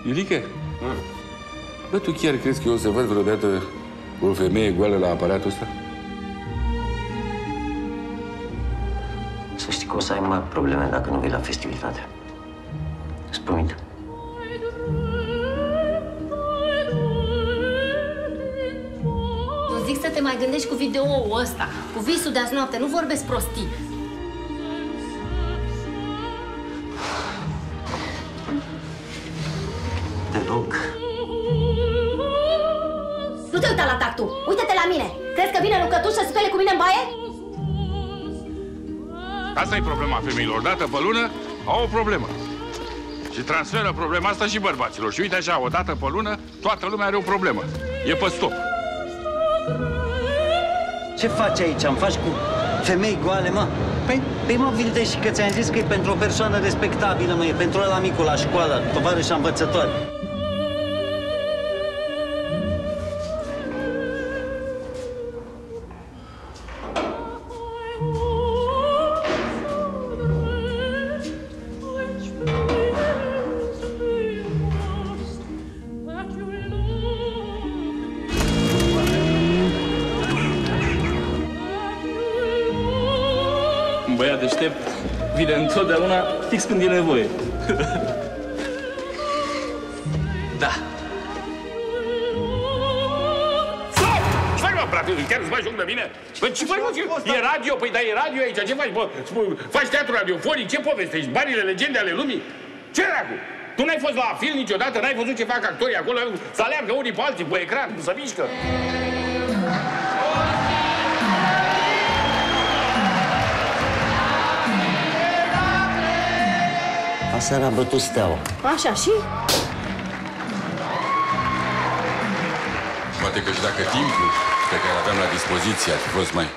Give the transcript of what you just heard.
Iulică? Bă, tu chiar crezi că eu o să văd vreodată o femeie goală la aparatul ăsta? Să știi că o să ai mari probleme dacă nu vii la festivitate. Îți promit. Eu zic să te mai gândești cu video-ul ăsta, cu visul de azi noapte, nu vorbesc prostii. Te rog. Nu te uita la tactul, uite-te la mine. Crezi că vine Lucătuș să spele cu mine în baie? Asta e problema femeilor. Dată pe lună au o problemă. Și transferă problema asta și bărbaților. Și uite așa, o dată pe lună, toată lumea are o problemă. E pe stop. Ce faci aici? Îmi faci cu femei goale, mă? Păi mă vildești că ți-am zis că e pentru o persoană respectabilă, mă, e pentru ăla micul la școală, tovarășa învățătoare. Un băiat deștept vine întotdeauna fix când e nevoie. Da. Stai, mă, frate, chiar îți bagi joc de mine? Bă, ce faci, mă? E radio? Păi, da, e radio aici. Ce faci, bă? Faci teatru radiofonic? Ce povestești? Marile legende ale lumii? Ce dracu? Tu n-ai fost la film niciodată? N-ai văzut ce fac actorii acolo? Să aleargă unii pe alții pe ecran, să mișcă? Aseară a bătut Steaua. Așa, și? Poate că și dacă timpul pe care l-aveam la dispoziție ar fi fost mai